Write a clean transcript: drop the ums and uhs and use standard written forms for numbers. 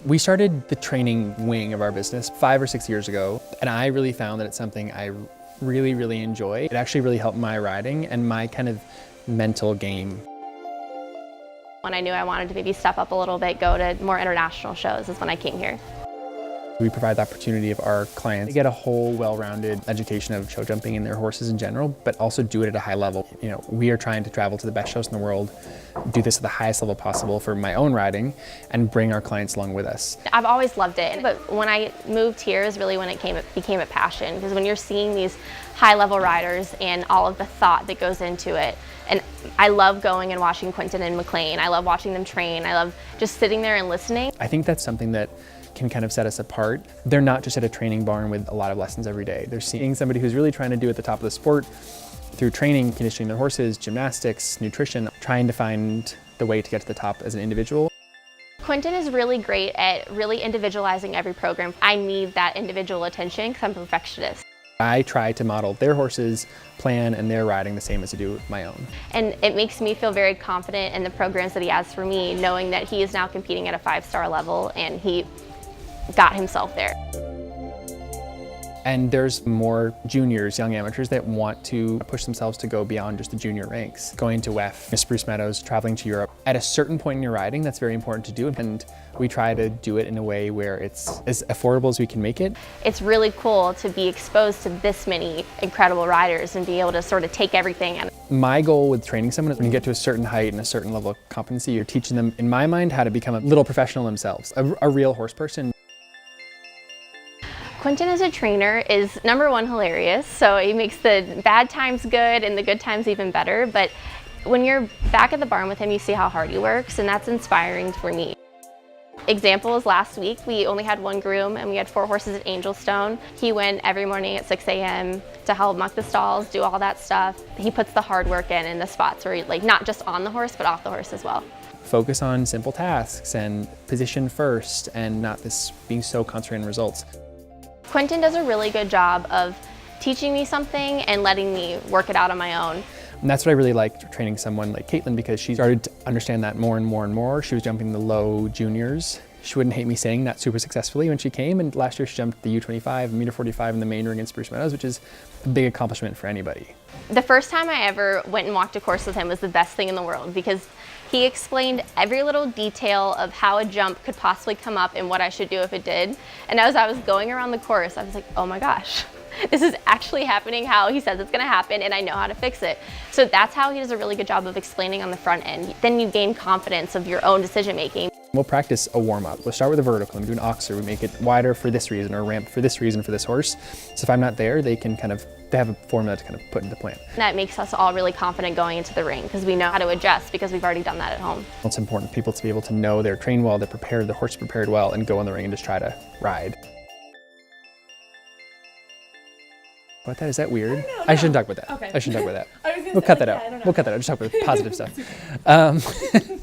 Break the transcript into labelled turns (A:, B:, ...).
A: We started the training wing of our business 5 or 6 years ago, and I really found that it's something I really enjoy. It actually really helped my riding and my kind of mental game.
B: When I knew I wanted to maybe step up a little bit, go to more international shows is when I came here.
A: We provide the opportunity of our clients to get a whole well-rounded education of show jumping and their horses in general, but also do it at a high level. You know, we are trying to travel to the best shows in the world, do this at the highest level possible for my own riding, and bring our clients along with us.
B: I've always loved it, but when I moved here is really when it became a passion, because when you're seeing these high-level riders and all of the thought that goes into it, and I love going and watching Quentin and McLean. I love watching them train. I love just sitting there and listening.
A: I think that's something that can kind of set us apart. They're not just at a training barn with a lot of lessons every day. They're seeing somebody who's really trying to do at the top of the sport through training, conditioning their horses, gymnastics, nutrition, trying to find the way to get to the top as an individual.
B: Quentin is really great at really individualizing every program. I need that individual attention because I'm a perfectionist.
A: I try to model their horses' plan and their riding the same as I do with my own.
B: And it makes me feel very confident in the programs that he has for me, knowing that he is now competing at a 5-star level and he got himself there.
A: And there's more juniors, young amateurs that want to push themselves to go beyond just the junior ranks. Going to WEF, Spruce Meadows, traveling to Europe. At a certain point in your riding, that's very important to do, and we try to do it in a way where it's as affordable as we can make it.
B: It's really cool to be exposed to this many incredible riders and be able to sort of take everything in.
A: My goal with training someone is when you get to a certain height and a certain level of competency, you're teaching them, in my mind, how to become a little professional themselves, a real horse person.
B: Quentin as a trainer is #1 hilarious, so he makes the bad times good and the good times even better, but when you're back at the barn with him, you see how hard he works, and that's inspiring for me. Examples, last week we only had 1 groom and we had 4 horses at Angelstone. He went every morning at 6 a.m. to help muck the stalls, do all that stuff. He puts the hard work in the spots where he, like, not just on the horse, but off the horse as well.
A: Focus on simple tasks and position first and not this being so concentrated on results.
B: Quentin does a really good job of teaching me something and letting me work it out on my own.
A: And that's what I really liked training someone like Caitlin, because she started to understand that more and more. She was jumping the low juniors. She wouldn't hate me saying that super successfully when she came, and last year she jumped the U25, meter 45 in the main ring in Spruce Meadows, which is a big accomplishment for anybody.
B: The first time I ever went and walked a course with him was the best thing in the world, because he explained every little detail of how a jump could possibly come up and what I should do if it did. And as I was going around the course, I was like, oh my gosh, this is actually happening how he says it's gonna happen, and I know how to fix it. So that's how he does a really good job of explaining on the front end. Then you gain confidence of your own decision making.
A: We'll practice a warm-up. We'll start with a vertical and do an oxer. We make it wider for this reason, or ramp for this reason for this horse. So if I'm not there, they have a formula to kind of put into plan.
B: That makes us all really confident going into the ring because we know how to adjust because we've already done that at home.
A: It's important for people to be able to know they're trained well, they're prepared, the horse is prepared well, and go in the ring and just try to ride. What, is that weird?
C: No.
A: I shouldn't talk about that.
C: Okay.
A: I shouldn't talk about that.
C: I was gonna
A: We'll
C: say,
A: cut that
C: like,
A: out.
C: yeah, I don't know.
A: We'll cut that out. Just talk about positive stuff.